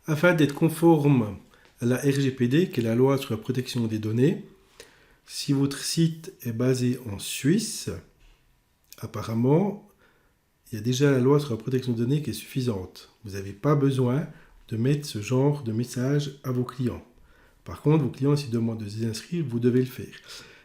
Afin d'être conforme à la RGPD, qui est la loi sur la protection des données, si votre site est basé en Suisse, apparemment, il y a déjà la loi sur la protection des données qui est suffisante. Vous n'avez pas besoin de mettre ce genre de message à vos clients. Par contre, vos clients, s'ils demandent de se désinscrire, vous devez le faire.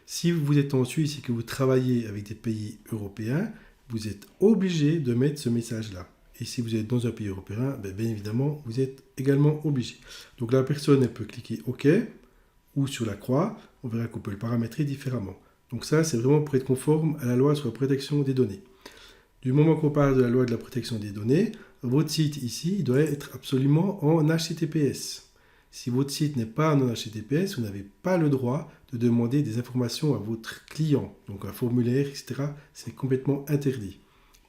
Si vous êtes en Suisse et que vous travaillez avec des pays européens, vous êtes obligé de mettre ce message-là. Et si vous êtes dans un pays européen, bien évidemment, vous êtes également obligé. Donc la personne, elle peut cliquer OK ou sur la croix. On verra qu'on peut le paramétrer différemment. Donc ça, c'est vraiment pour être conforme à la loi sur la protection des données. Du moment qu'on parle de la loi de la protection des données, votre site ici doit être absolument en HTTPS. Si votre site n'est pas en HTTPS, vous n'avez pas le droit de demander des informations à votre client. Donc un formulaire, etc. C'est complètement interdit.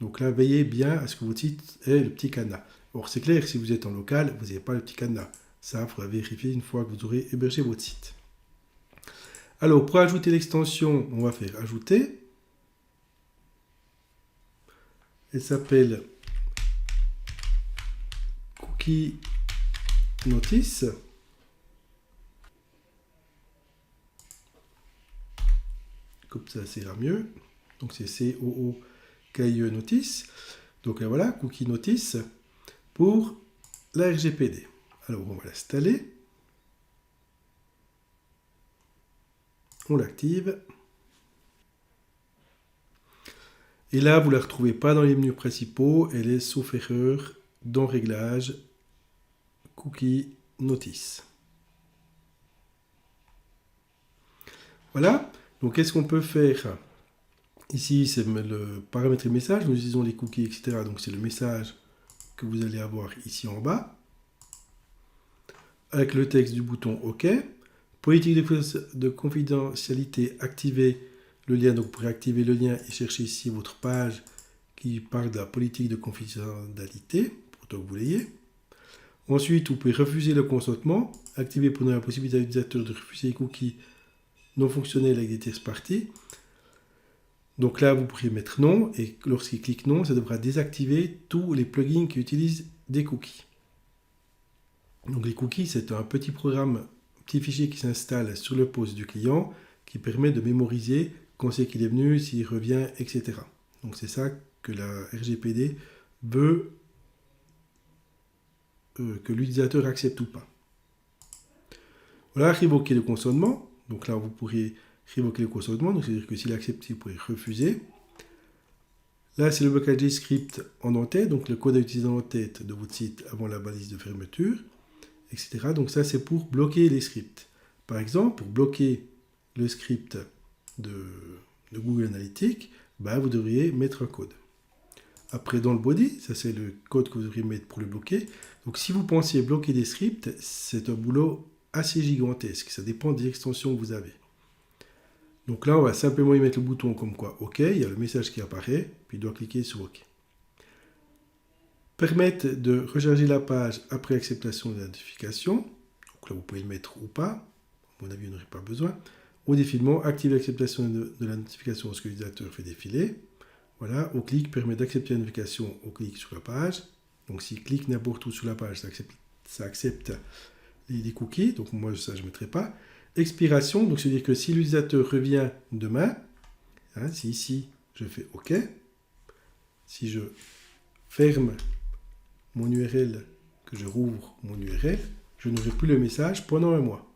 Donc là, veillez bien à ce que votre site ait le petit cadenas. Or, c'est clair, si vous êtes en local, vous n'avez pas le petit cadenas. Ça, il faudra vérifier une fois que vous aurez hébergé votre site. Alors, pour ajouter l'extension, on va faire ajouter. Elle s'appelle Cookie Notice. Comme ça ira mieux. Donc c'est COO-KIE Notice. Donc là, voilà, Cookie Notice pour la RGPD. Alors on va l'installer. On l'active. Et là, vous ne la retrouvez pas dans les menus principaux. Elle est sauf erreur dans Réglages, Cookie Notice. Voilà. Donc, qu'est-ce qu'on peut faire? Ici, c'est le paramètre message. Nous utilisons les cookies, etc. Donc, c'est le message que vous allez avoir ici en bas. Avec le texte du bouton OK. Politique de confidentialité activée. Le lien, donc vous pourrez activer le lien et chercher ici votre page qui parle de la politique de confidentialité, pour que vous l'ayez. Ensuite, vous pouvez refuser le consentement, activer pour donner la possibilité à l'utilisateur de refuser les cookies non fonctionnels avec des tierces parties. Donc là, vous pourriez mettre non, et lorsqu'il clique non, ça devra désactiver tous les plugins qui utilisent des cookies. Donc les cookies, c'est un petit programme, un petit fichier qui s'installe sur le poste du client, qui permet de mémoriser quand c'est qu'il est venu, s'il revient, etc. Donc c'est ça que la RGPD veut que l'utilisateur accepte ou pas. Voilà, révoquer le consentement. Donc là, vous pourriez révoquer le consentement. Donc c'est-à-dire que s'il accepte, vous pourrez refuser. Là, c'est le blocage des scripts en en-tête. Donc le code à utiliser en tête de votre site avant la balise de fermeture, etc. Donc ça, c'est pour bloquer les scripts. Par exemple, pour bloquer le script de Google Analytics, vous devriez mettre un code. Après, dans le body, ça c'est le code que vous devriez mettre pour le bloquer. Donc si vous pensiez bloquer des scripts, c'est un boulot assez gigantesque. Ça dépend des extensions que vous avez. Donc là, on va simplement y mettre le bouton comme quoi OK. Il y a le message qui apparaît, puis il doit cliquer sur OK. Permettre de recharger la page après acceptation de la notification. Donc là, vous pouvez le mettre ou pas. À mon avis, vous n'aurez pas besoin. Au défilement, activer l'acceptation de la notification lorsque l'utilisateur fait défiler. Voilà, au clic permet d'accepter la notification au clic sur la page. Donc s'il clique n'importe où sur la page, ça accepte les cookies. Donc moi, ça, je ne mettrai pas. Expiration, donc c'est-à-dire que si l'utilisateur revient demain, si ici, je fais OK. Si je ferme mon URL, que je rouvre mon URL, je n'aurai plus le message pendant un mois.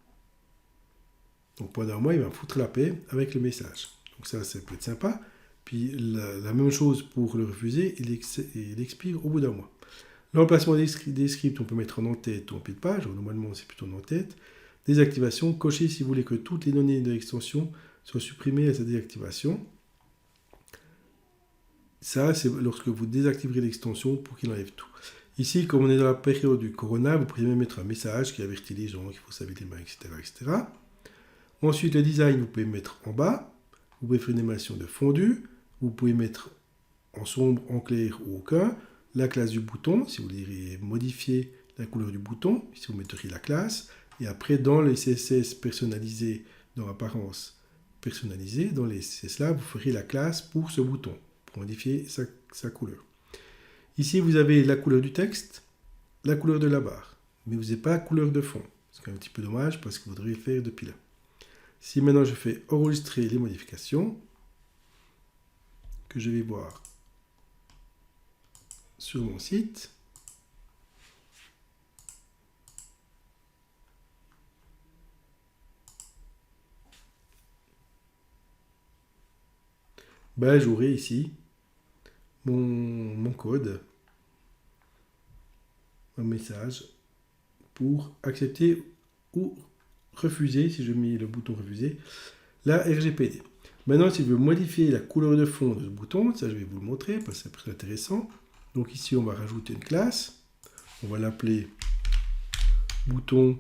Donc pendant un mois, il va me foutre la paix avec le message. Donc ça peut être sympa. Puis la même chose pour le refuser, il expire au bout d'un mois. L'emplacement des scripts, on peut mettre en en-tête ou en pied de page. Normalement, c'est plutôt en en-tête. Désactivation, cochez si vous voulez que toutes les données de l'extension soient supprimées à sa désactivation. Ça, c'est lorsque vous désactiverez l'extension pour qu'il enlève tout. Ici, comme on est dans la période du corona, vous pourriez même mettre un message qui avertit les gens qu'il faut se laver les mains, etc., etc. Ensuite, le design, vous pouvez mettre en bas. Vous pouvez faire une animation de fondu. Vous pouvez mettre en sombre, en clair ou aucun. La classe du bouton, si vous voulez modifier la couleur du bouton, ici vous mettriez la classe. Et après, dans les CSS personnalisés, dans apparence personnalisée, dans les CSS là, vous ferez la classe pour ce bouton, pour modifier sa couleur. Ici, vous avez la couleur du texte, la couleur de la barre. mais vous n'avez pas la couleur de fond. C'est un petit peu dommage parce que vous devriez le faire depuis là. Si maintenant je fais enregistrer les modifications, que je vais voir sur mon site, ben, j'aurai ici mon code, un message pour accepter ou refuser, si je mets le bouton refuser, la RGPD. Maintenant, si je veux modifier la couleur de fond de ce bouton, ça je vais vous le montrer parce que c'est très intéressant. Donc ici, on va rajouter une classe. On va l'appeler bouton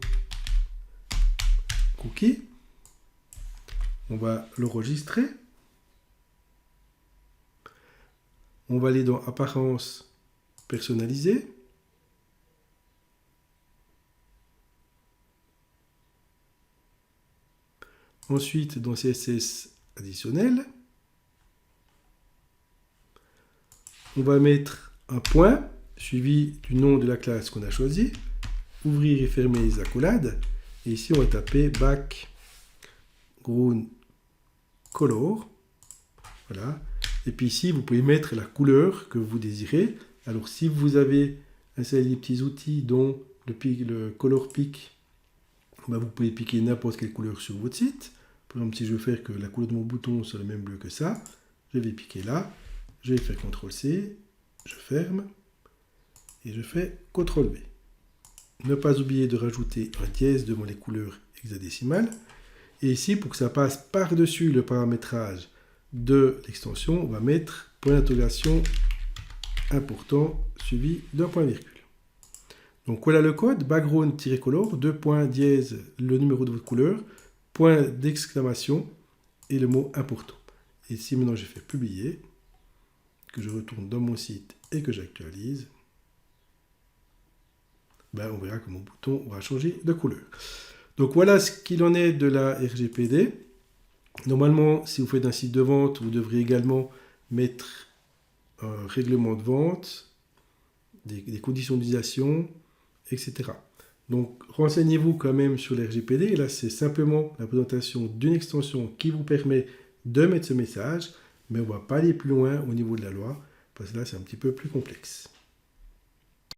cookie. On va l'enregistrer. On va aller dans apparence personnalisée. Ensuite, dans CSS additionnel, on va mettre un point suivi du nom de la classe qu'on a choisi, ouvrir et fermer les accolades, et ici on va taper background color, voilà, et puis ici vous pouvez mettre la couleur que vous désirez. Alors si vous avez un seul des petits outils dont le color pick, ben, vous pouvez piquer n'importe quelle couleur sur votre site. Par exemple, si je veux faire que la couleur de mon bouton soit le même bleu que ça, je vais piquer là, je vais faire CTRL-C, je ferme, et je fais CTRL-V. Ne pas oublier de rajouter un dièse devant les couleurs hexadécimales. Et ici, pour que ça passe par-dessus le paramétrage de l'extension, on va mettre point d'interrogation important suivi d'un point virgule. Donc voilà le code, background-color, 2 points dièse, le numéro de votre couleur, point d'exclamation et le mot important. Et si maintenant je fais publier, que je retourne dans mon site et que j'actualise, ben on verra que mon bouton aura changé de couleur. Donc voilà ce qu'il en est de la RGPD. Normalement, si vous faites un site de vente, vous devrez également mettre un règlement de vente, des conditions d'utilisation, etc. Donc renseignez-vous quand même sur la RGPD. Là, c'est simplement la présentation d'une extension qui vous permet de mettre ce message, mais on ne va pas aller plus loin au niveau de la loi, parce que là, c'est un petit peu plus complexe.